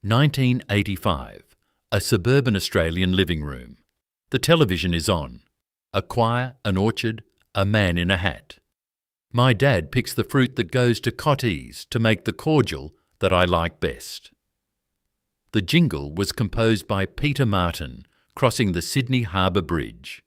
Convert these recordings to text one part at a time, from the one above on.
1985. A suburban Australian living room. The television is on. A choir, an orchard, a man in a hat. My dad picks the fruit that goes to Cottee's to make the cordial that I like best. The jingle was composed by Peter Martin, crossing the Sydney Harbour Bridge.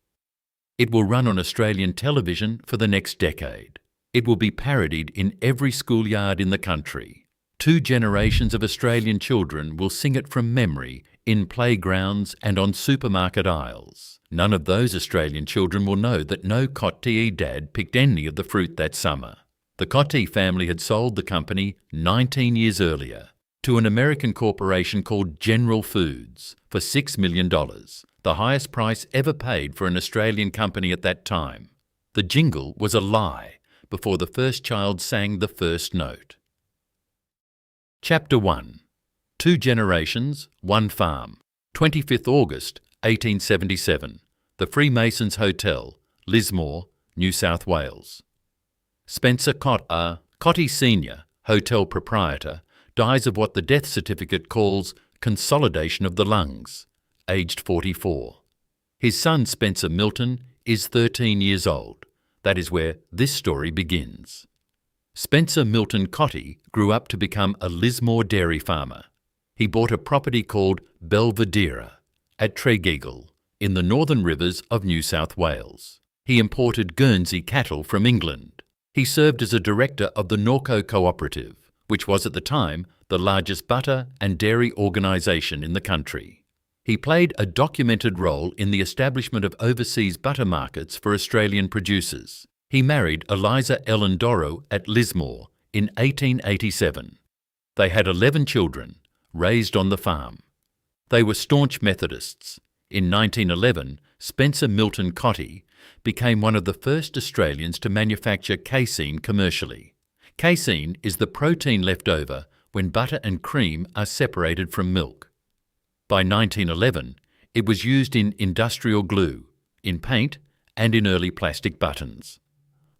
It will run on Australian television for the next decade. It will be parodied in every schoolyard in the country. 2 generations of Australian children will sing it from memory in playgrounds and on supermarket aisles. None of those Australian children will know that no Cottee dad picked any of the fruit that summer. The Cottee family had sold the company 19 years earlier to an American corporation called General Foods for $6 million, the highest price ever paid for an Australian company at that time. The jingle was a lie before the first child sang the first note. Chapter 1. 2 generations, 1 farm. 25th August, 1877. The Freemasons Hotel, Lismore, New South Wales. Spencer Cottee Sr., hotel proprietor, dies of what the death certificate calls consolidation of the lungs, aged 44. His son Spencer Milton is 13 years old. That is where this story begins. Spencer Milton Cottee grew up to become a Lismore dairy farmer. He bought a property called Belvedere at Tradeover in the northern rivers of New South Wales. He imported Guernsey cattle from England. He served as a director of the Norco Cooperative, which was at the time the largest butter and dairy organisation in the country. He played a documented role in the establishment of overseas butter markets for Australian producers. He married Eliza Ellen Dorrow at Lismore in 1887. They had 11 children, raised on the farm. They were staunch Methodists. In 1911, Spencer Milton Cottee became one of the first Australians to manufacture casein commercially. Casein is the protein left over when butter and cream are separated from milk. By 1911, it was used in industrial glue, in paint, and in early plastic buttons.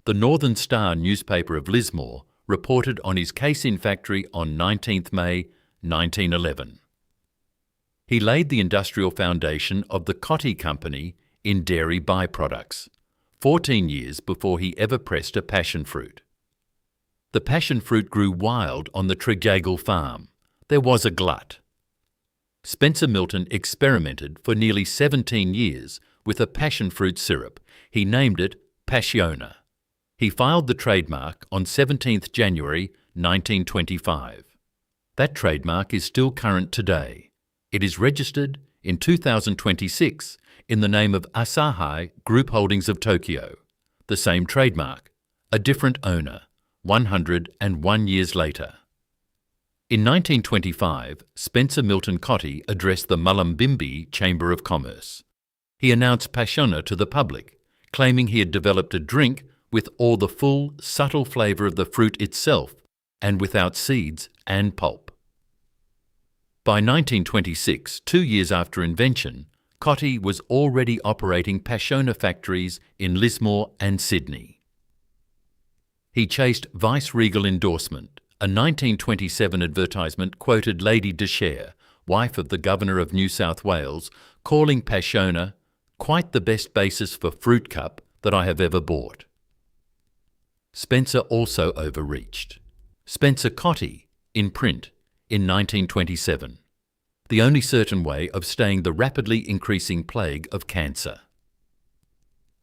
The Northern Star newspaper of Lismore reported on his casein factory on 19th May 1911. He laid the industrial foundation of the Cottee Company in dairy byproducts, 14 years before he ever pressed a passion fruit. The passion fruit grew wild on the Tradeover farm. There was a glut. Spencer Milton experimented for nearly 17 years with a passion fruit syrup. He named it Passiona. He filed the trademark on 17th January 1925. That trademark is still current today. It is registered in 2026 in the name of Asahi Group Holdings of Tokyo. The same trademark, a different owner, 101 years later. In 1925, Spencer Milton Cottee addressed the Mullumbimby Chamber of Commerce. He announced Passiona to the public, claiming he had developed a drink with all the full, subtle flavour of the fruit itself and without seeds and pulp. By 1926, 2 years after invention, Cottee was already operating Passiona factories in Lismore and Sydney. He chased vice-regal endorsement. A 1927 advertisement quoted Lady de Share, wife of the Governor of New South Wales, calling Passiona quite the best basis for fruit cup that I have ever bought. Spencer also overreached. Spencer Cottee, in print, in 1927. The only certain way of staying the rapidly increasing plague of cancer.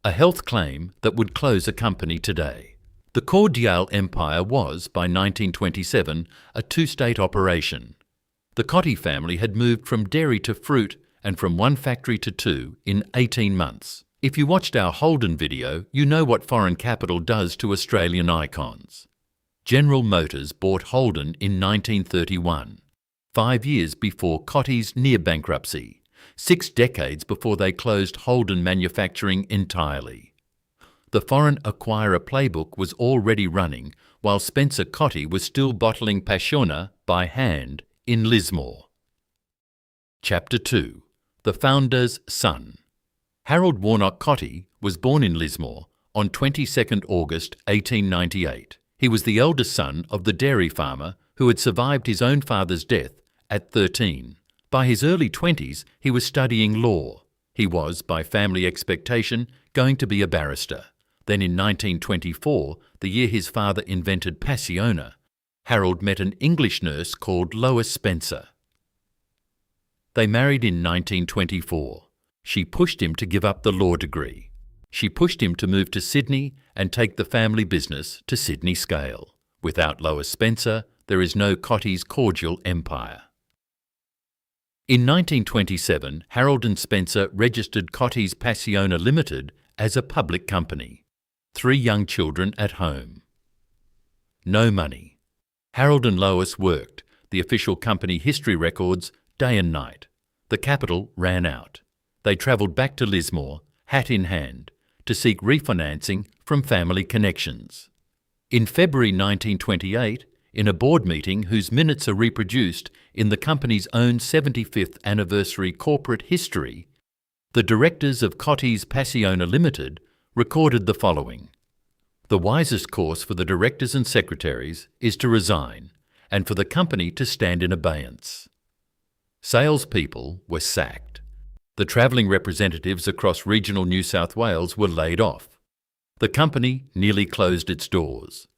A health claim that would close a company today. The Cordial empire was, by 1927, a 2-state operation. The Cottee family had moved from dairy to fruit and from 1 factory to 2 in 18 months. If you watched our Holden video, you know what foreign capital does to Australian icons. General Motors bought Holden in 1931, 5 years before Cottee's near bankruptcy, 6 decades before they closed Holden manufacturing entirely. The foreign acquirer playbook was already running while Spencer Cottee was still bottling Passiona by hand in Lismore. Chapter 2. The Founder's Son. Harold Warnock Cottee was born in Lismore on 22nd August 1898. He was the eldest son of the dairy farmer who had survived his own father's death at 13. By his early 20s, he was studying law. He was, by family expectation, going to be a barrister. Then in 1924, the year his father invented Passiona, Harold met an English nurse called Lois Spencer. They married in 1924. She pushed him to give up the law degree. She pushed him to move to Sydney and take the family business to Sydney scale. Without Lois Spencer, there is no Cottee's Cordial empire. In 1927, Harold and Spencer registered Cottee's Passiona Limited as a public company. 3 young children at home. No money. Harold and Lois worked, the official company history records, day and night. The capital ran out. They travelled back to Lismore, hat in hand, to seek refinancing from family connections. In February 1928, in a board meeting whose minutes are reproduced in the company's own 75th anniversary corporate history, the directors of Cottee's Passiona Limited recorded the following. The wisest course for the directors and secretaries is to resign and for the company to stand in abeyance. Salespeople were sacked. The travelling representatives across regional New South Wales were laid off. The company nearly closed its doors.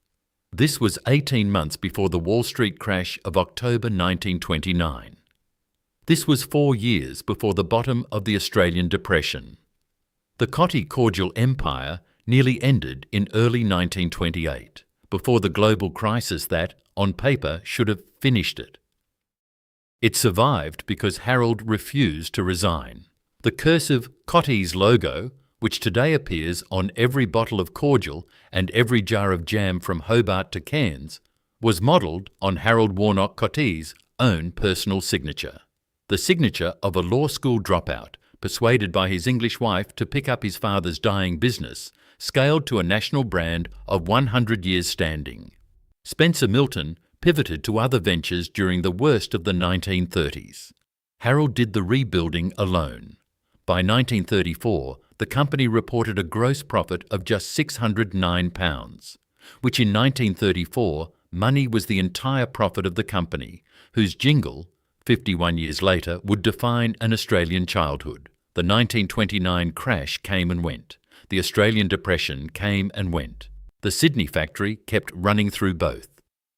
This was 18 months before the Wall Street crash of October 1929. This was 4 years before the bottom of the Australian Depression. The Cottee Cordial empire nearly ended in early 1928, before the global crisis that, on paper, should have finished it. It survived because Harold refused to resign. The cursive Cottee's logo, which today appears on every bottle of cordial and every jar of jam from Hobart to Cairns, was modelled on Harold Warnock Cottee's own personal signature. The signature of a law school dropout, persuaded by his English wife to pick up his father's dying business, scaled to a national brand of 100 years standing. Spencer Milton pivoted to other ventures during the worst of the 1930s. Harold did the rebuilding alone. By 1934, the company reported a gross profit of just £609, which in 1934 money was the entire profit of the company, whose jingle, 51 years later, would define an Australian childhood. The 1929 crash came and went. The Australian Depression came and went. The Sydney factory kept running through both.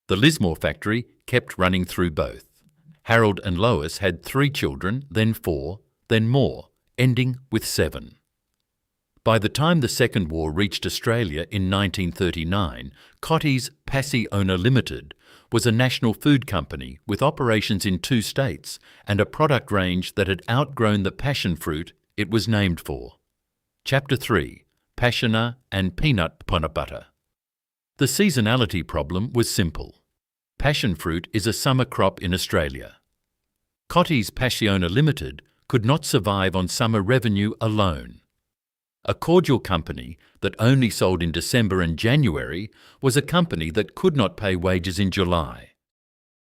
The Lismore factory kept running through both. Harold and Lois had 3 children, then 4, then more, ending with 7. By the time the Second War reached Australia in 1939, Cottee's Passiona Limited was a national food company with operations in 2 states and a product range that had outgrown the passion fruit it was named for. Chapter 3. Passiona and Peanut Butter. The seasonality problem was simple. Passion fruit is a summer crop in Australia. Cottee's Passiona Limited could not survive on summer revenue alone. A cordial company that only sold in December and January was a company that could not pay wages in July.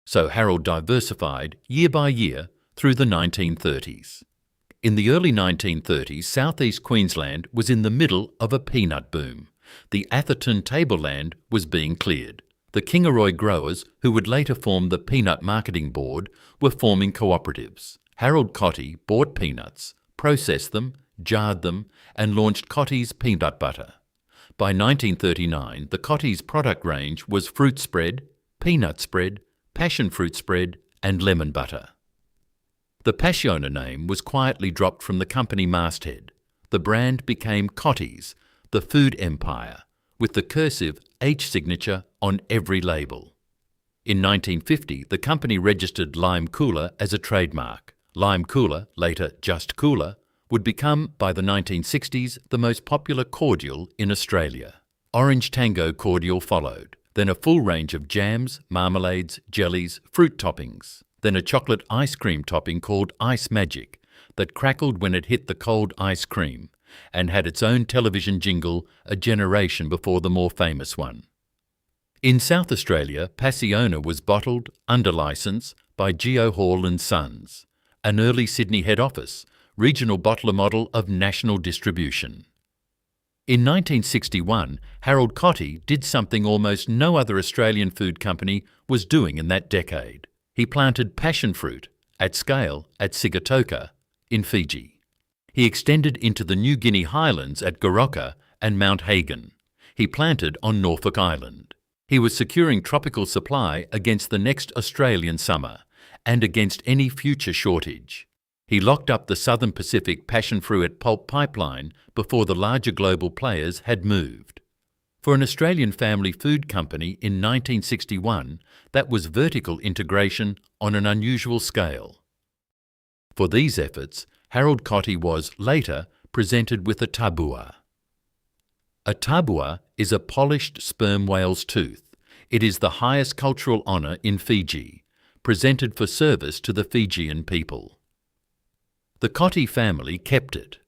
So Harold diversified year by year through the 1930s. In the early 1930s, southeast Queensland was in the middle of a peanut boom. The Atherton tableland was being cleared. The Kingaroy growers, who would later form the Peanut Marketing Board, were forming cooperatives. Harold Cottee bought peanuts, processed them, jarred them, and launched Cottee's Peanut Butter. By 1939, the Cottee's product range was fruit spread, peanut spread, passion fruit spread, and lemon butter. The Passiona name was quietly dropped from the company masthead. The brand became Cottee's, the food empire, with the cursive H signature on every label. In 1950, the company registered Lime Cooler as a trademark. Lime Cooler, later Just Cooler, would become, by the 1960s, the most popular cordial in Australia. Orange Tango Cordial followed, then a full range of jams, marmalades, jellies, fruit toppings, then a chocolate ice cream topping called Ice Magic that crackled when it hit the cold ice cream and had its own television jingle a generation before the more famous one. In South Australia, Passiona was bottled, under licence, by Geo Hall and Sons, an early Sydney head office, regional bottler model of national distribution. In 1961, Harold Cottee did something almost no other Australian food company was doing in that decade. He planted passion fruit at scale at Sigatoka in Fiji. He extended into the New Guinea highlands at Goroka and Mount Hagen. He planted on Norfolk Island. He was securing tropical supply against the next Australian summer and against any future shortage. He locked up the Southern Pacific passion fruit pulp pipeline before the larger global players had moved. For an Australian family food company in 1961, that was vertical integration on an unusual scale. For these efforts, Harold Cottee was, later, presented with a tabua. A tabua is a polished sperm whale's tooth. It is the highest cultural honour in Fiji, presented for service to the Fijian people. The Cottee family kept it.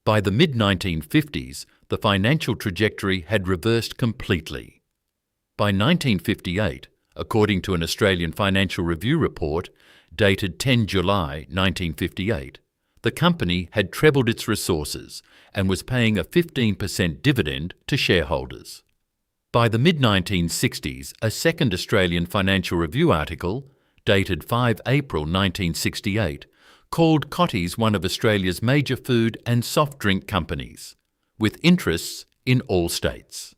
By the mid-1950s, the financial trajectory had reversed completely. By 1958, according to an Australian Financial Review report dated 10 July 1958, the company had trebled its resources and was paying a 15% dividend to shareholders. By the mid-1960s, a second Australian Financial Review article, dated 5 April 1968, called Cottee's one of Australia's major food and soft drink companies, with interests in all states.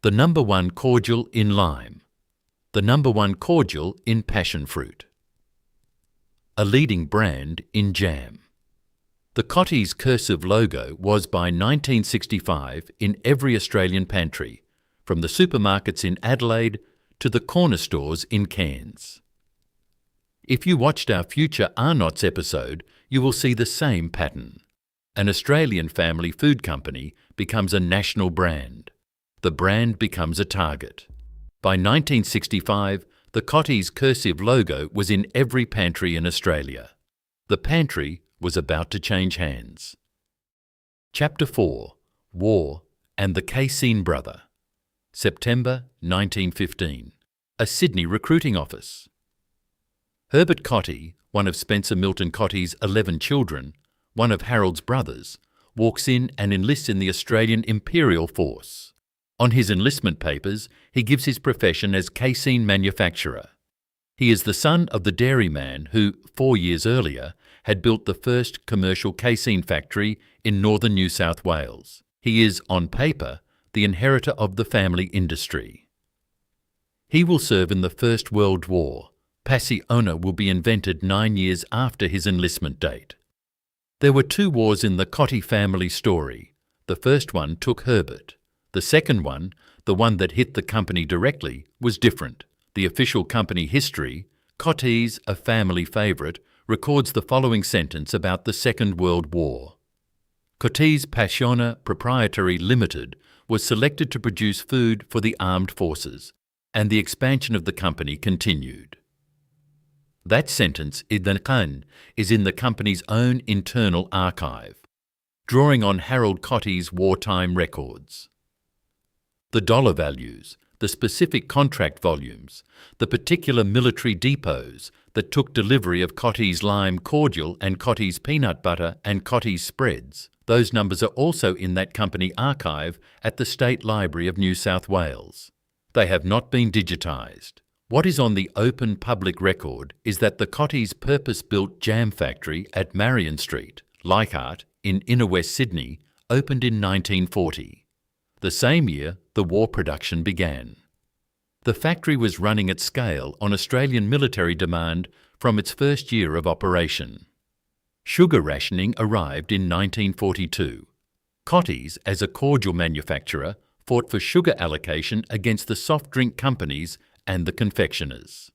The number one cordial in lime. The number one cordial in passion fruit. A leading brand in jam. The Cottee's cursive logo was by 1965 in every Australian pantry, from the supermarkets in Adelaide to the corner stores in Cairns. If you watched our future Arnott's episode, you will see the same pattern. An Australian family food company becomes a national brand. The brand becomes a target. By 1965, the Cottee's cursive logo was in every pantry in Australia. The pantry was about to change hands. Chapter 4: War and the Casein Brother. September 1915. A Sydney recruiting office. Herbert Cottee, one of Spencer Milton Cottee's 11 children, one of Harold's brothers, walks in and enlists in the Australian Imperial Force. On his enlistment papers, he gives his profession as casein manufacturer. He is the son of the dairyman who, 4 years earlier, had built the first commercial casein factory in northern New South Wales. He is, on paper, the inheritor of the family industry. He will serve in the First World War. Passiona will be invented 9 years after his enlistment date. There were 2 wars in the Cottee family story. The first one took Herbert. The second one, the one that hit the company directly, was different. The official company history, Cottee's, a family favourite, records the following sentence about the Second World War. Cottee's Passiona Proprietary Limited was selected to produce food for the armed forces, and the expansion of the company continued. That sentence is in the company's own internal archive, drawing on Harold Cottee's wartime records. The dollar values, the specific contract volumes, the particular military depots that took delivery of Cottee's lime cordial and Cottee's peanut butter and Cottee's spreads, those numbers are also in that company archive at the State Library of New South Wales. They have not been digitised. What is on the open public record is that the Cottee's purpose-built jam factory at Marion Street, Leichhardt, in inner West Sydney, opened in 1940. The same year, the war production began. The factory was running at scale on Australian military demand from its first year of operation. Sugar rationing arrived in 1942. Cottee's, as a cordial manufacturer, fought for sugar allocation against the soft drink companies and the confectioners.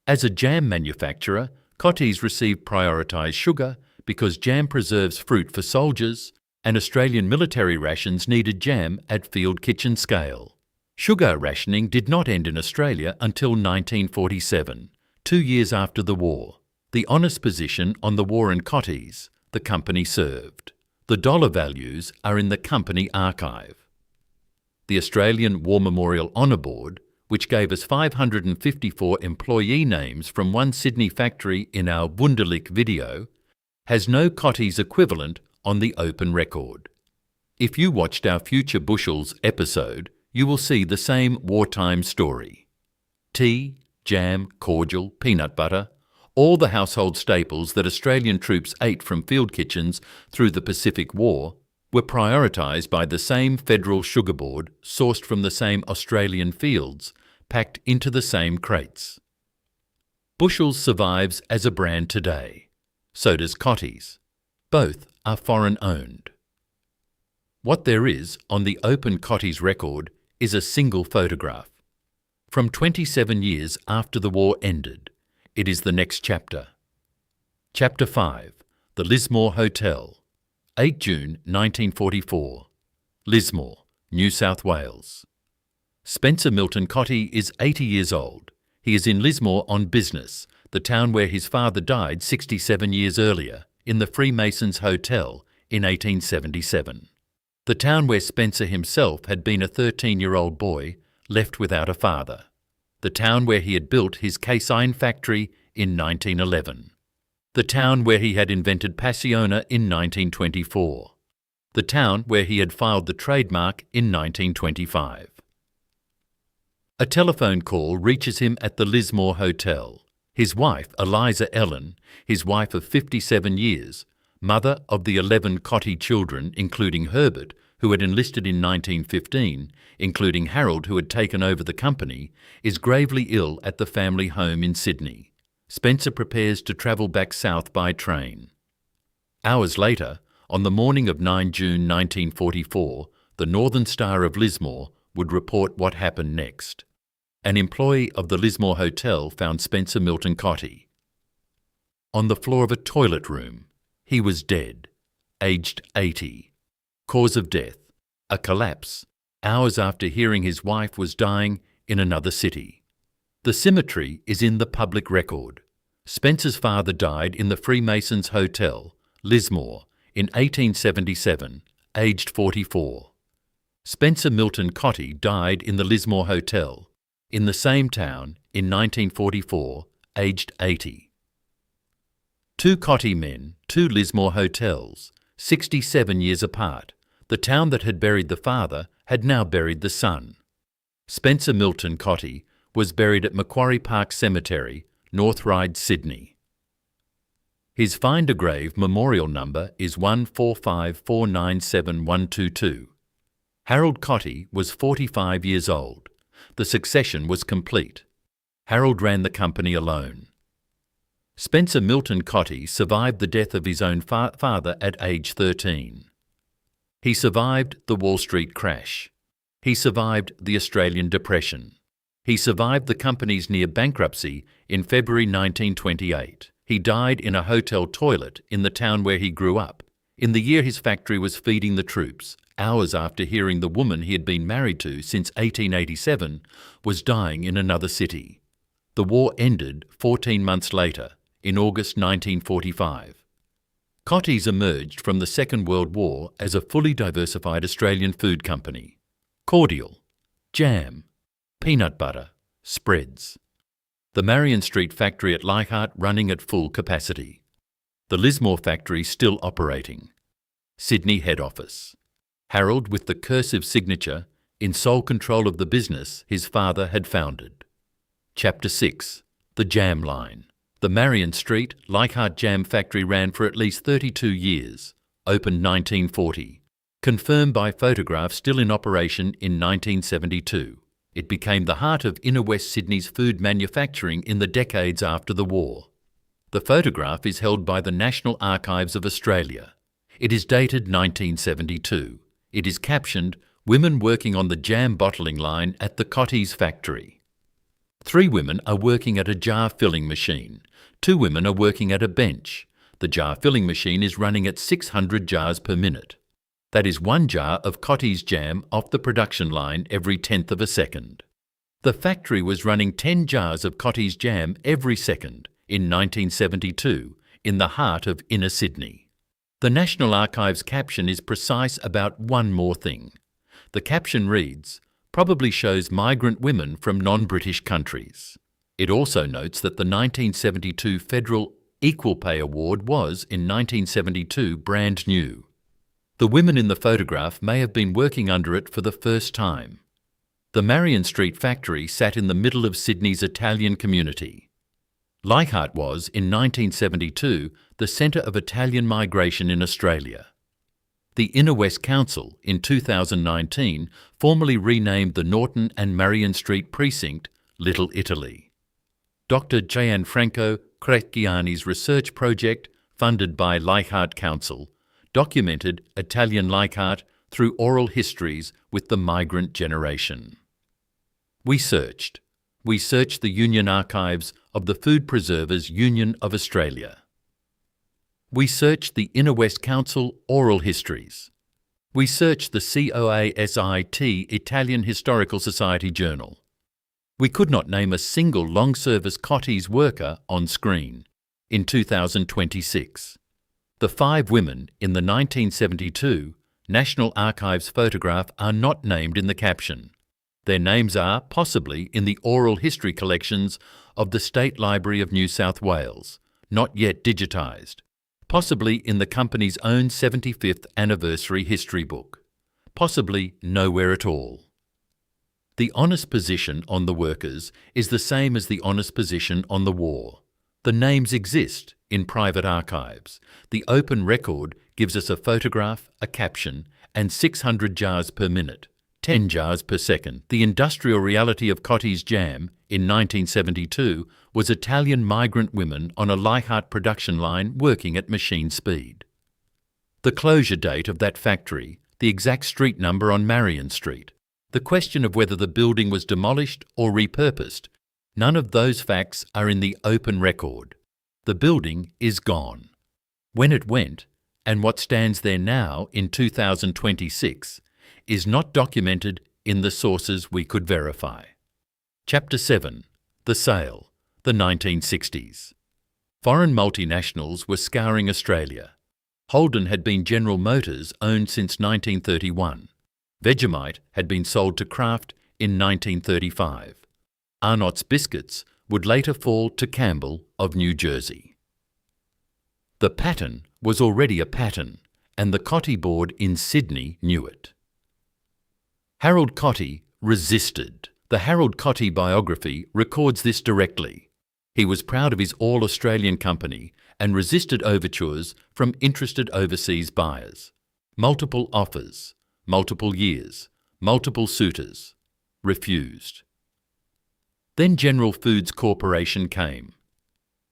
As a jam manufacturer, Cottee's received prioritised sugar because jam preserves fruit for soldiers, and Australian military rations needed jam at field kitchen scale. Sugar rationing did not end in Australia until 1947, 2 years after the war. The honest position on the war in Cottee's, the company served. The dollar values are in the company archive. The Australian War Memorial Honour Board, which gave us 554 employee names from one Sydney factory in our Wunderlich video, has no Cottee's equivalent on the open record. If you watched our Future Bushels episode, you will see the same wartime story. Tea, jam, cordial, peanut butter, all the household staples that Australian troops ate from field kitchens through the Pacific War, were prioritised by the same federal sugar board, sourced from the same Australian fields, packed into the same crates. Bushell's survives as a brand today. So does Cottee's. Both are foreign-owned. What there is on the open Cottee's record is a single photograph. From 27 years after the war ended, it is the next chapter. Chapter 5, The Lismore Hotel, 8 June 1944, Lismore, New South Wales. Spencer Milton Cottee is 80 years old. He is in Lismore on business, the town where his father died 67 years earlier, in the Freemasons Hotel in 1877. The town where Spencer himself had been a 13-year-old boy, left without a father. The town where he had built his case iron factory in 1911. The town where he had invented Passiona in 1924. The town where he had filed the trademark in 1925. A telephone call reaches him at the Lismore Hotel. His wife, Eliza Ellen, his wife of 57 years, mother of the 11 Cottee children, including Herbert, who had enlisted in 1915, including Harold, who had taken over the company, is gravely ill at the family home in Sydney. Spencer prepares to travel back south by train. Hours later, on the morning of 9 June 1944, the Northern Star of Lismore would report what happened next. An employee of the Lismore Hotel found Spencer Milton Cottee on the floor of a toilet room. He was dead, aged 80. Cause of death, a collapse, hours after hearing his wife was dying in another city. The symmetry is in the public record. Spencer's father died in the Freemasons Hotel, Lismore, in 1877, aged 44. Spencer Milton Cottee died in the Lismore Hotel, in the same town, in 1944, aged 80. Two Cottee men, two Lismore hotels, 67 years apart. The town that had buried the father had now buried the son. Spencer Milton Cottee was buried at Macquarie Park Cemetery, North Ryde, Sydney. His Find a Grave memorial number is 145497122. Harold Cottee was 45 years old. The succession was complete. Harold ran the company alone. Spencer Milton Cottee survived the death of his own father at age 13. He survived the Wall Street crash. He survived the Australian Depression. He survived the company's near bankruptcy in February 1928. He died in a hotel toilet in the town where he grew up, in the year his factory was feeding the troops, hours after hearing the woman he had been married to since 1887 was dying in another city. The war ended 14 months later, in August 1945. Cottee's emerged from the Second World War as a fully diversified Australian food company. Cordial, jam, peanut butter, spreads. The Marion Street factory at Leichhardt running at full capacity. The Lismore factory still operating. Sydney head office. Harold with the cursive signature, in sole control of the business his father had founded. Chapter 6, The Jam Line. The Marion Street Leichhardt Jam Factory ran for at least 32 years, opened 1940. Confirmed by photographs still in operation in 1972. It became the heart of inner West Sydney's food manufacturing in the decades after the war. The photograph is held by the National Archives of Australia. It is dated 1972. It is captioned, "Women working on the jam bottling line at the Cottee's factory." 3 women are working at a jar filling machine. 2 women are working at a bench. The jar filling machine is running at 600 jars per minute. That is 1 jar of Cottee's jam off the production line every 1/10 of a second. The factory was running 10 jars of Cottee's jam every second in 1972 in the heart of inner Sydney. The National Archives caption is precise about one more thing. The caption reads, "Probably shows migrant women from non-British countries." It also notes that the 1972 Federal Equal Pay Award was, in 1972, brand new. The women in the photograph may have been working under it for the first time. The Marion Street factory sat in the middle of Sydney's Italian community. Leichhardt was, in 1972, the centre of Italian migration in Australia. The Inner West Council, in 2019, formally renamed the Norton and Marion Street precinct Little Italy. Dr. Gianfranco Crecchiani's research project, funded by Leichhardt Council, documented Italian Leichhardt through oral histories with the migrant generation. We searched the Union Archives of the Food Preservers Union of Australia. We searched the Inner West Council oral histories. We searched the COASIT Italian Historical Society Journal. We could not name a single long-service Cottee's worker on screen. In 2026, the 5 women in the 1972 National Archives photograph are not named in the caption. Their names are possibly in the oral history collections of the State Library of New South Wales, not yet digitised, possibly in the company's own 75th anniversary history book, possibly nowhere at all. The honest position on the workers is the same as the honest position on the war. The names exist in private archives. The open record gives us a photograph, a caption, and 600 jars per minute, 10 jars per second. The industrial reality of Cottee's jam in 1972 was Italian migrant women on a Leichhardt production line working at machine speed. The closure date of that factory, the exact street number on Marion Street, the question of whether the building was demolished or repurposed, none of those facts are in the open record. The building is gone. When it went, and what stands there now in 2026, is not documented in the sources we could verify. Chapter 7. The Sale, the 1960s. Foreign multinationals were scouring Australia. Holden had been General Motors owned since 1931. Vegemite had been sold to Kraft in 1935. Arnott's Biscuits would later fall to Campbell of New Jersey. The pattern was already a pattern, and the Cottee board in Sydney knew it. Harold Cottee resisted. The Harold Cottee biography records this directly. He was proud of his all-Australian company and resisted overtures from interested overseas buyers. Multiple offers, multiple years, multiple suitors. Refused. Then General Foods Corporation came.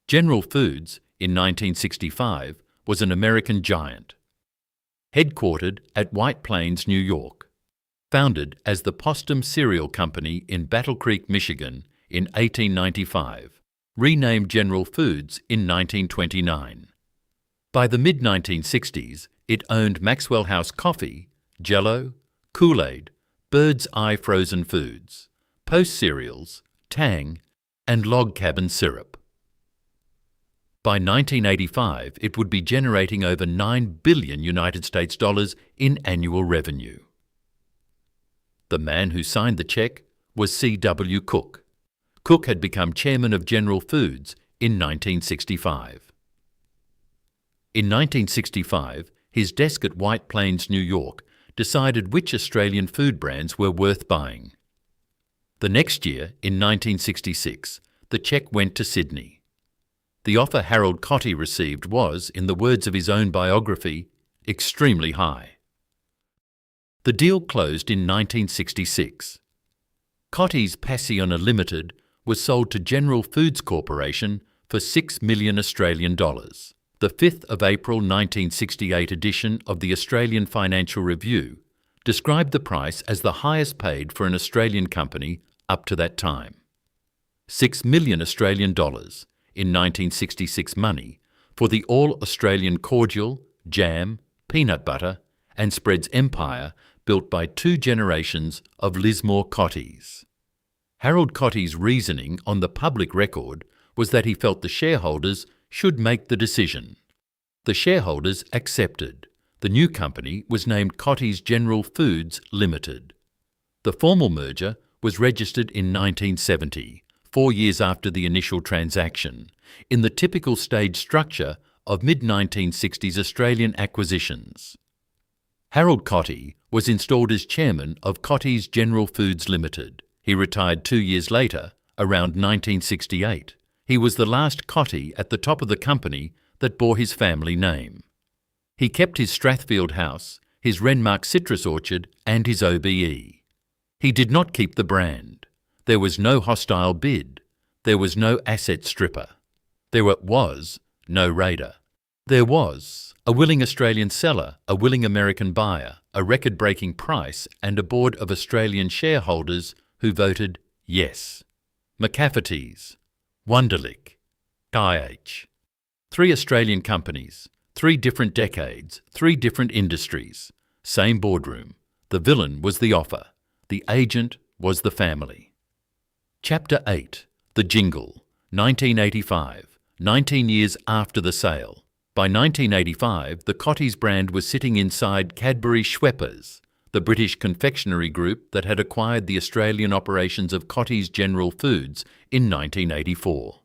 General Foods, in 1965, was an American giant. Headquartered at White Plains, New York. Founded as the Postum Cereal Company in Battle Creek, Michigan in 1895. Renamed General Foods in 1929. By the mid-1960s, it owned Maxwell House Coffee, Jell-O, Kool-Aid, Bird's Eye Frozen Foods, Post Cereals, Tang, and Log Cabin Syrup. By 1985, it would be generating over $9 billion United States dollars in annual revenue. The man who signed the check was C.W. Cook. Cook had become chairman of General Foods in 1965. In 1965, his desk at White Plains, New York, decided which Australian food brands were worth buying. The next year, in 1966, the cheque went to Sydney. The offer Harold Cottee received was, in the words of his own biography, extremely high. The deal closed in 1966. Cottee's Passiona Limited was sold to General Foods Corporation for $6 million Australian dollars. The 5th of April 1968 edition of the Australian Financial Review described the price as the highest paid for an Australian company up to that time. $6 million Australian dollars in 1966 money for the all-Australian cordial, jam, peanut butter and spreads empire built by 2 generations of Lismore Cottees. Harold Cottee's reasoning on the public record was that he felt the shareholders should make the decision. The shareholders accepted. The new company was named Cottee's General Foods Limited. The formal merger was registered in 1970, 4 years after the initial transaction, in the typical stage structure of mid-1960s Australian acquisitions. Harold Cottee was installed as chairman of Cottee's General Foods Limited. He retired 2 years later, around 1968. He was the last Cottee at the top of the company that bore his family name. He kept his Strathfield house, his Renmark citrus orchard and his OBE. He did not keep the brand. There was no hostile bid. There was no asset stripper. There was no raider. There was a willing Australian seller, a willing American buyer, a record-breaking price and a board of Australian shareholders who voted yes. McCafferty's, Wunderlich, IH. 3 Australian companies, 3 different decades, 3 different industries. Same boardroom. The villain was the offer. The agent was the family. Chapter 8. The Jingle, 1985, 19 years after the sale. By 1985, the Cottee's brand was sitting inside Cadbury Schweppes, the British confectionery group that had acquired the Australian operations of Cottee's General Foods in 1984.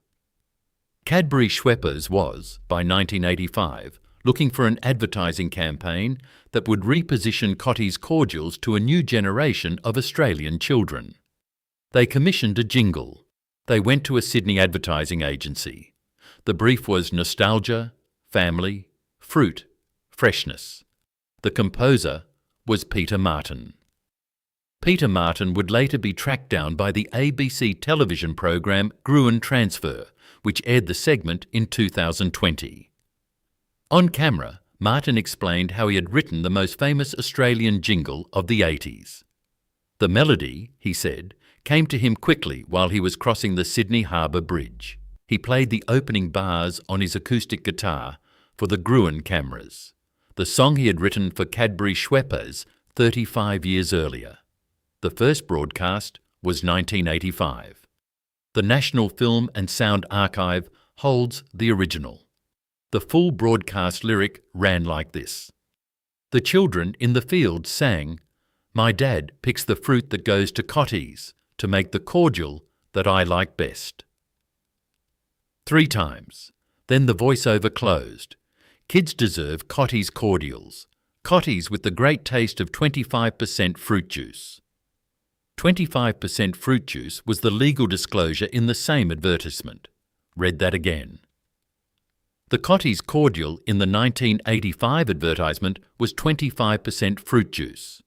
Cadbury Schweppes was, by 1985, looking for an advertising campaign that would reposition Cottee's cordials to a new generation of Australian children. They commissioned a jingle. They went to a Sydney advertising agency. The brief was nostalgia, family, fruit, freshness. The composer was Peter Martin. Peter Martin would later be tracked down by the ABC television program Gruen Transfer, which aired the segment in 2020. On camera, Martin explained how he had written the most famous Australian jingle of the 80s. The melody, he said, came to him quickly while he was crossing the Sydney Harbour Bridge. He played the opening bars on his acoustic guitar for the Gruen cameras, the song he had written for Cadbury Schweppes 35 years earlier. The first broadcast was 1985. The National Film and Sound Archive holds the original. The full broadcast lyric ran like this. The children in the field sang, "My dad picks the fruit that goes to Cottee's to make the cordial that I like best." 3 times. Then the voiceover closed. Kids deserve Cottee's cordials. Cottee's with the great taste of 25% fruit juice. 25% fruit juice was the legal disclosure in the same advertisement. Read that again. The Cottee's cordial in the 1985 advertisement was 25% fruit juice.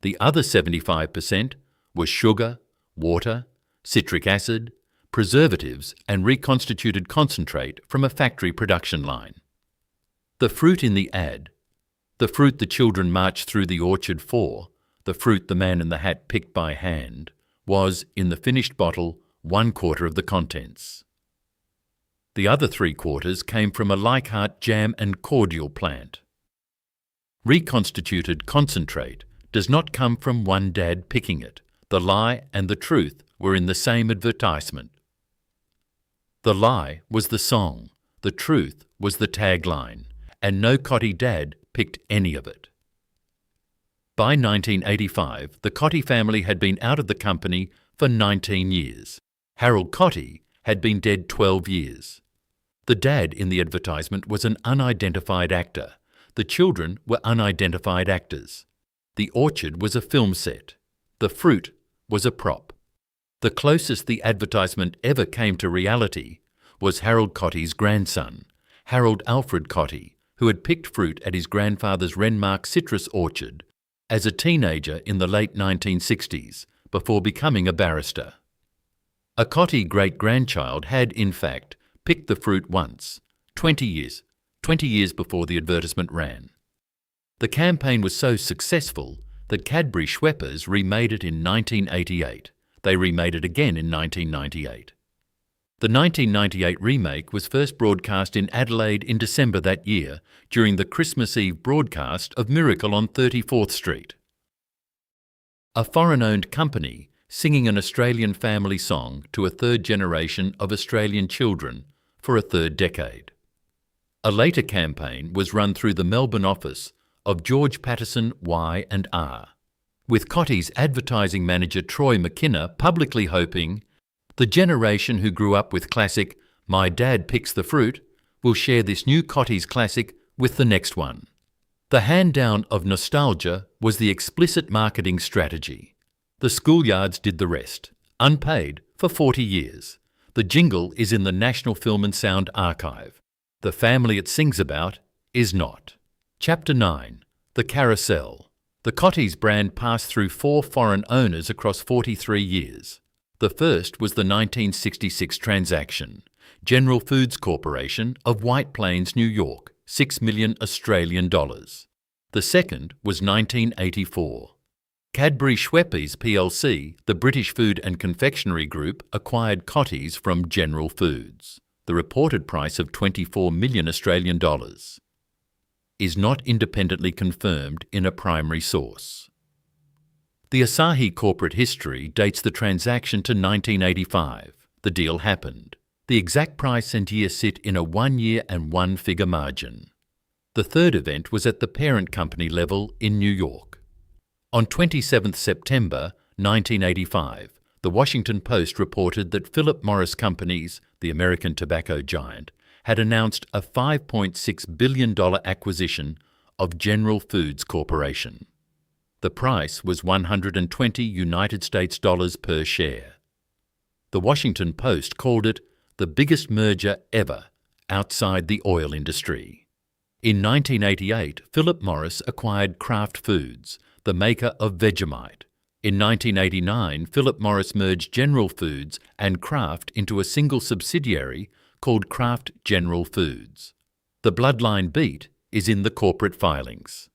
The other 75% was sugar, water, citric acid, preservatives and reconstituted concentrate from a factory production line. The fruit in the ad, the fruit the children marched through the orchard for, the fruit the man in the hat picked by hand, was, in the finished bottle, 1/4 of the contents. The other 3/4 came from a Leichhardt jam and cordial plant. Reconstituted concentrate does not come from one dad picking it. The lie and the truth were in the same advertisement. The lie was the song, the truth was the tagline, and no Cottee dad picked any of it. By 1985, the Cottee family had been out of the company for 19 years. Harold Cottee had been dead 12 years. The dad in the advertisement was an unidentified actor. The children were unidentified actors. The orchard was a film set. The fruit was a prop. The closest the advertisement ever came to reality was Harold Cottee's grandson, Harold Alfred Cottee, who had picked fruit at his grandfather's Renmark citrus orchard as a teenager in the late 1960s, before becoming a barrister. A Cottee great-grandchild had, in fact, picked the fruit once, 20 years before the advertisement ran. The campaign was so successful that Cadbury Schweppes remade it in 1988. They remade it again in 1998. The 1998 remake was first broadcast in Adelaide in December that year during the Christmas Eve broadcast of Miracle on 34th Street. A foreign-owned company singing an Australian family song to a third generation of Australian children for a third decade. A later campaign was run through the Melbourne office of George Patterson Y&R, with Cottee's advertising manager Troy McKenna publicly hoping the generation who grew up with classic "My Dad Picks the Fruit" will share this new Cottee's classic with the next one. The hand-down of nostalgia was the explicit marketing strategy. The schoolyards did the rest, unpaid, for 40 years. The jingle is in the National Film and Sound Archive. The family it sings about is not. Chapter 9. The Carousel. The Cottee's brand passed through 4 foreign owners across 43 years. The first was the 1966 transaction. General Foods Corporation of White Plains, New York, $6 million Australian dollars. The second was 1984. Cadbury Schweppes plc, the British Food and Confectionery Group, acquired Cottee's from General Foods. The reported price of 24 million Australian dollars is not independently confirmed in a primary source. The Asahi corporate history dates the transaction to 1985. The deal happened. The exact price and year sit in a 1-year and 1-figure margin. The third event was at the parent company level in New York. On 27 September 1985, the Washington Post reported that Philip Morris Companies, the American tobacco giant, had announced a $5.6 billion acquisition of General Foods Corporation. The price was $120 United States dollars per share. The Washington Post called it the biggest merger ever outside the oil industry. In 1988, Philip Morris acquired Kraft Foods, the maker of Vegemite. In 1989, Philip Morris merged General Foods and Kraft into a single subsidiary called Kraft General Foods. The bloodline beat is in the corporate filings.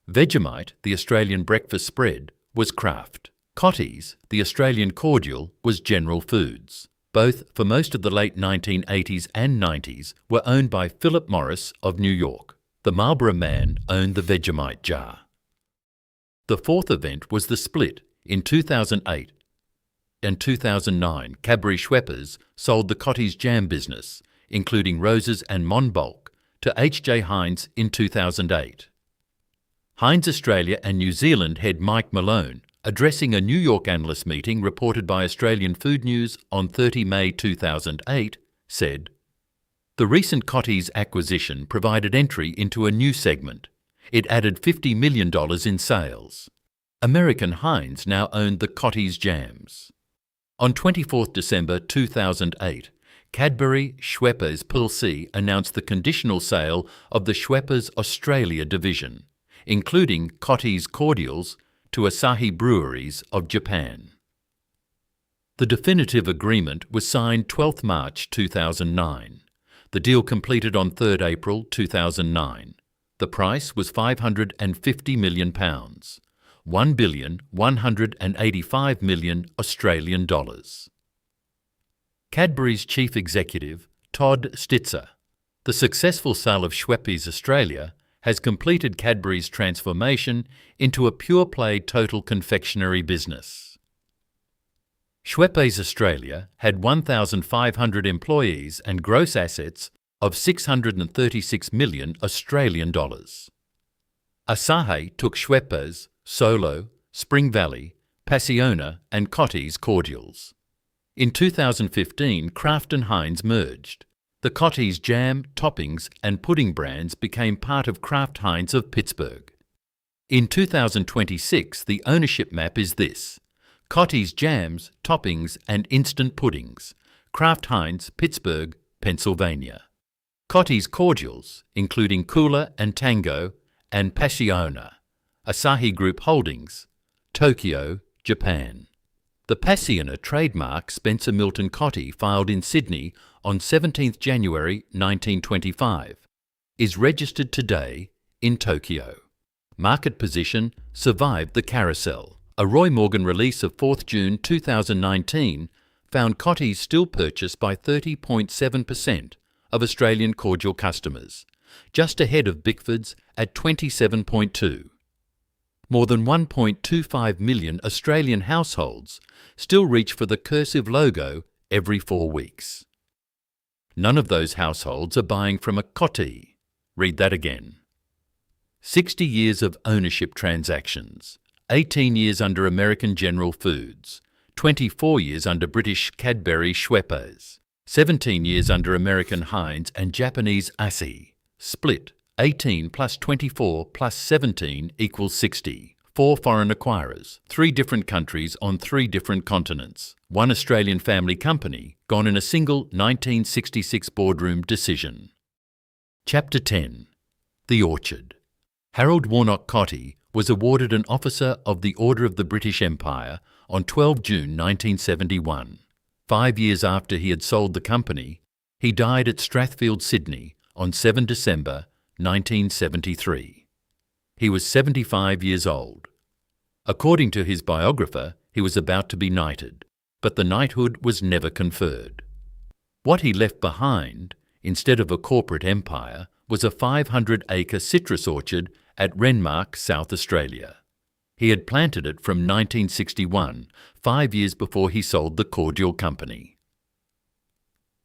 Vegemite, the Australian breakfast spread, was Kraft. Cottee's, the Australian cordial, was General Foods. Both, for most of the late 1980s and 90s, were owned by Philip Morris of New York. The Marlboro Man owned the Vegemite jar. The fourth event was the split. In 2008 and 2009, Cadbury Schweppes sold the Cottee's jam business, including Roses and Monbulk, to H.J. Heinz in 2008. Heinz Australia and New Zealand head Mike Malone, addressing a New York analyst meeting reported by Australian Food News on 30 May 2008, said, "The recent Cottee's acquisition provided entry into a new segment. It added $50 million in sales. American Heinz now owned the Cottee's jams." On 24 December 2008, Cadbury Schweppes plc announced the conditional sale of the Schweppes Australia division, including Cottee's cordials, to Asahi Breweries of Japan. The definitive agreement was signed 12 March 2009. The deal completed on 3 April 2009. The price was £550 million, $1,185 million Australian dollars. Cadbury's chief executive, Todd Stitzer. The successful sale of Schweppes Australia has completed Cadbury's transformation into a pure-play total confectionery business. Schweppes Australia had 1,500 employees and gross assets of 636 million Australian dollars. Asahi took Schweppes, Solo, Spring Valley, Passiona and Cottee's cordials. In 2015, Kraft and Heinz merged. The Cottee's jam, toppings and pudding brands became part of Kraft Heinz of Pittsburgh. In 2026, the ownership map is this: Cottee's jams, toppings and instant puddings, Kraft Heinz, Pittsburgh, Pennsylvania. Cottee's cordials, including Cooler and Tango and Passiona, Asahi Group Holdings, Tokyo, Japan. The Passiona trademark Spencer Milton Cottee, filed in Sydney on 17 January 1925, is registered today in Tokyo. Market position survived the carousel. A Roy Morgan release of 4 June 2019 found Cottee's still purchased by 30.7% of Australian cordial customers, just ahead of Bickford's at 27.2%. More than 1.25 million Australian households still reach for the cursive logo every 4 weeks. None of those households are buying from a Cottee. Read that again. 60 years of ownership transactions, 18 years under American General Foods, 24 years under British Cadbury Schweppes, 17 years under American Heinz and Japanese Asahi, split 18 plus 24 plus 17 equals 60. 4 foreign acquirers, 3 different countries on 3 different continents. 1 Australian family company gone in a single 1966 boardroom decision. Chapter 10. The Orchard. Harold Warnock Cottee was awarded an Officer of the Order of the British Empire on 12 June 1971. 5 years after he had sold the company, he died at Strathfield, Sydney on 7 December 1973. He was 75 years old. According to his biographer, he was about to be knighted, but the knighthood was never conferred. What he left behind, instead of a corporate empire, was a 500-acre citrus orchard at Renmark, South Australia. He had planted it from 1961, 5 years before he sold the Cordial company.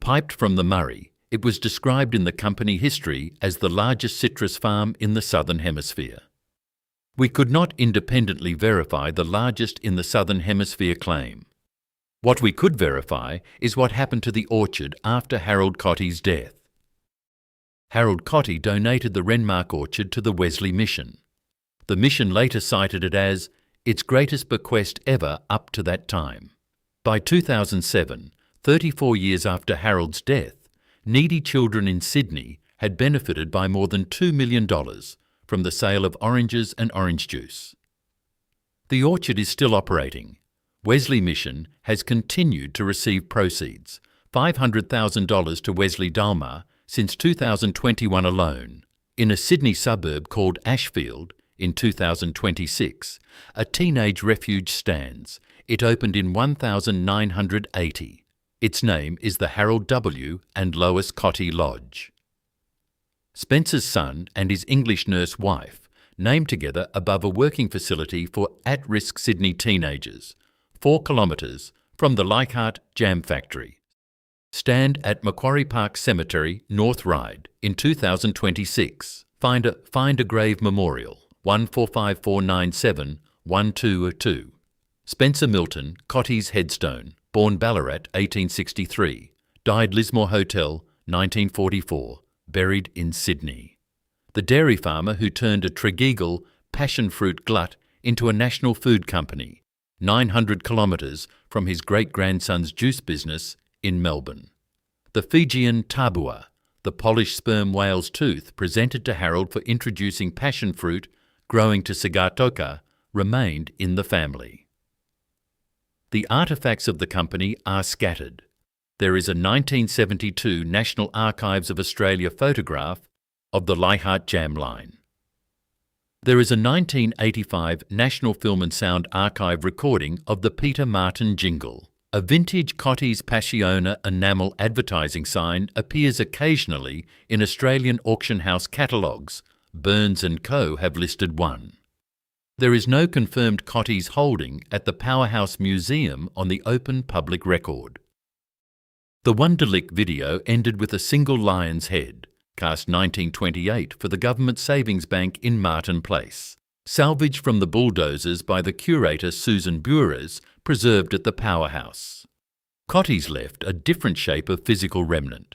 Piped from the Murray, it was described in the company history as the largest citrus farm in the Southern Hemisphere. We could not independently verify the largest in the Southern Hemisphere claim. What we could verify is what happened to the orchard after Harold Cottee's death. Harold Cottee donated the Renmark orchard to the Wesley Mission. The mission later cited it as its greatest bequest ever up to that time. By 2007, 34 years after Harold's death, needy children in Sydney had benefited by more than $2 million from the sale of oranges and orange juice. The orchard is still operating. Wesley Mission has continued to receive proceeds, $500,000 to Wesley Dalmar since 2021 alone. In a Sydney suburb called Ashfield, in 2026, a teenage refuge stands. It opened in 1980. Its name is the Harold W. and Lois Cottee Lodge. Spencer's son and his English nurse wife named together above a working facility for at-risk Sydney teenagers, 4 kilometres from the Leichhardt Jam Factory. Stand at Macquarie Park Cemetery, North Ryde, in 2026. Find a grave memorial, 145497 122. Spencer Milton, Cottee's headstone, born Ballarat 1863, died Lismore Hotel 1944, buried in Sydney. The dairy farmer who turned a Tregeagle passion fruit glut into a national food company, 900 kilometres from his great-grandson's juice business in Melbourne. The Fijian tabua, the polished sperm whale's tooth presented to Harold for introducing passion fruit growing to Sigatoka, remained in the family. The artefacts of the company are scattered. There is a 1972 National Archives of Australia photograph of the Leichhardt Jam line. There is a 1985 National Film and Sound Archive recording of the Peter Martin jingle. A vintage Cottee's Passiona enamel advertising sign appears occasionally in Australian auction house catalogues. Burns & Co. have listed one. There is no confirmed Cottee's holding at the Powerhouse Museum on the open public record. The Wunderlich video ended with a single lion's head, cast 1928 for the Government Savings Bank in Martin Place, salvaged from the bulldozers by the curator Susan Burers, preserved at the Powerhouse. Cottee's left a different shape of physical remnant.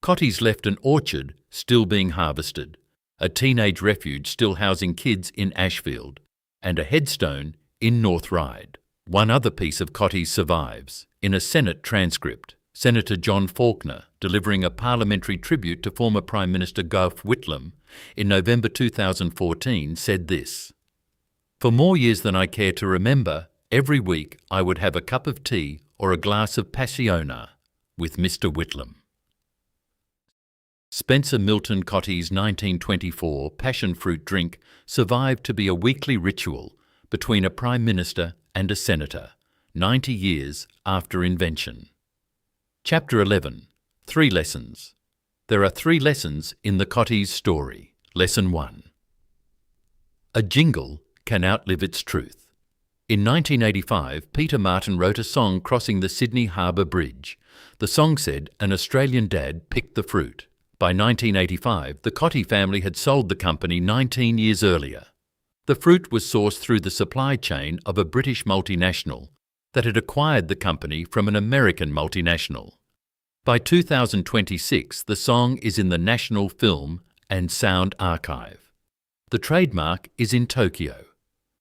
Cottee's left an orchard still being harvested, a teenage refuge still housing kids in Ashfield, and a headstone in North Ryde. One other piece of Cottee's survives. In a Senate transcript, Senator John Faulkner, delivering a parliamentary tribute to former Prime Minister Gough Whitlam in November 2014, said this: "For more years than I care to remember, every week I would have a cup of tea or a glass of Passiona with Mr. Whitlam." Spencer Milton Cottee's 1924 passion fruit drink survived to be a weekly ritual between a Prime Minister and a Senator, 90 years after invention. Chapter 11. 3 Lessons. There are 3 lessons in the Cottee's story. Lesson 1. A jingle can outlive its truth. In 1985, Peter Martin wrote a song crossing the Sydney Harbour Bridge. The song said, "An Australian dad picked the fruit." By 1985, the Cottee family had sold the company 19 years earlier. The fruit was sourced through the supply chain of a British multinational that had acquired the company from an American multinational. By 2026, the song is in the national film and sound archive. The trademark is in Tokyo.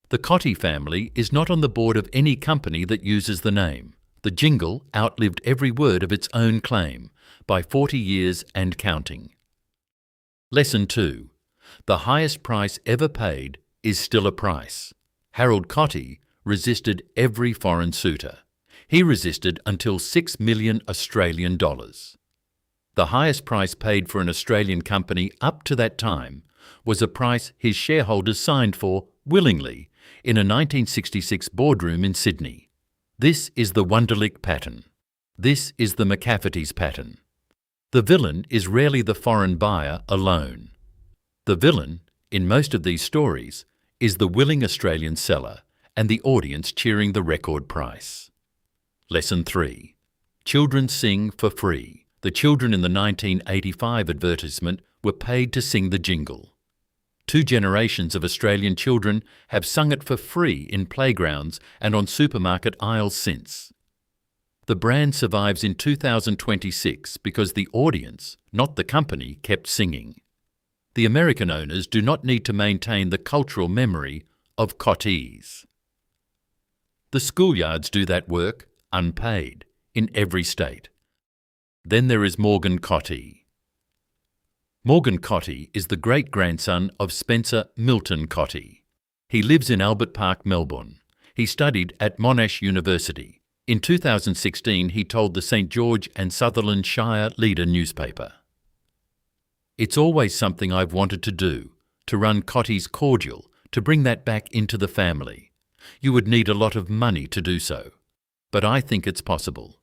The Cottee family is not on the board of any company that uses the name. The jingle outlived every word of its own claim by 40 years and counting. Lesson 2. The highest price ever paid is still a price. Harold Cottee resisted every foreign suitor. He resisted until 6 million Australian dollars. The highest price paid for an Australian company up to that time was a price his shareholders signed for willingly in a 1966 boardroom in Sydney. This is the Wunderlich pattern. This is the McCafferty's pattern. The villain is rarely the foreign buyer alone. The villain, in most of these stories, is the willing Australian seller and the audience cheering the record price. Lesson 3. Children sing for free. The children in the 1985 advertisement were paid to sing the jingle. 2 generations of Australian children have sung it for free in playgrounds and on supermarket aisles since. The brand survives in 2026 because the audience, not the company, kept singing. The American owners do not need to maintain the cultural memory of Cottees. The schoolyards do that work, unpaid, in every state. Then there is Morgan Cottee. Morgan Cottee is the great-grandson of Spencer Milton Cottee. He lives in Albert Park, Melbourne. He studied at Monash University. In 2016, he told the St. George and Sutherland Shire Leader newspaper, "It's always something I've wanted to do, to run Cottee's Cordial, to bring that back into the family. You would need a lot of money to do so. But I think it's possible."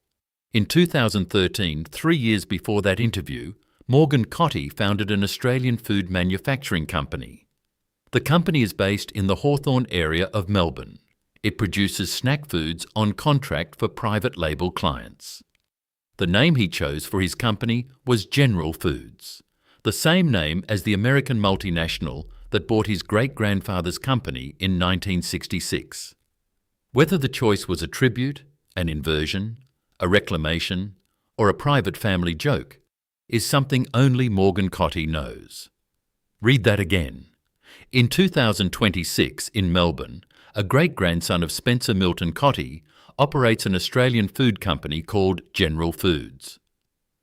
In 2013, 3 years before that interview, Morgan Cottee founded an Australian food manufacturing company. The company is based in the Hawthorn area of Melbourne. It produces snack foods on contract for private label clients. The name he chose for his company was General Foods, the same name as the American multinational that bought his great-grandfather's company in 1966. Whether the choice was a tribute, an inversion, a reclamation, or a private family joke is something only Morgan Cottee knows. Read that again. In 2026 in Melbourne, a great-grandson of Spencer Milton Cottee operates an Australian food company called General Foods,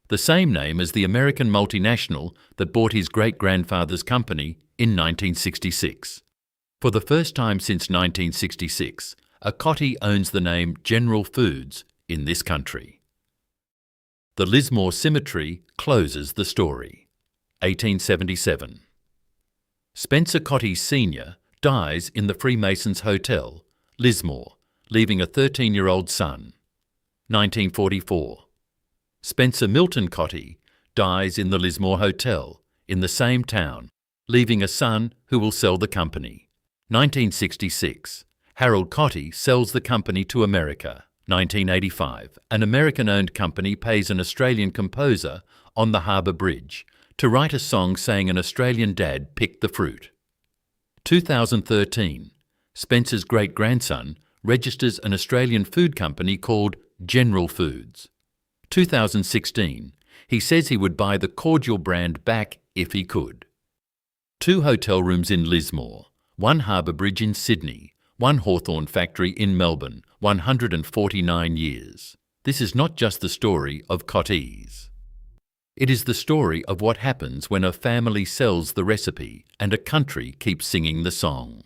the same name as the American multinational that bought his great-grandfather's company in 1966. For the first time since 1966, a Cottee owns the name General Foods in this country. The Lismore Cemetery closes the story. 1877. Spencer Cottee Sr. dies in the Freemasons Hotel, Lismore, leaving a 13-year-old son. 1944. Spencer Milton Cottee dies in the Lismore Hotel, in the same town, leaving a son who will sell the company. 1966. Harold Cottee sells the company to America. 1985. An American-owned company pays an Australian composer on the Harbour Bridge to write a song saying an Australian dad picked the fruit. 2013. Spencer's great-grandson registers an Australian food company called General Foods. 2016. He says he would buy the Cordial brand back if he could. 2 hotel rooms in Lismore, 1 Harbour Bridge in Sydney, 1 Hawthorn factory in Melbourne, 149 years. This is not just the story of Cottees. It is the story of what happens when a family sells the recipe and a country keeps singing the song.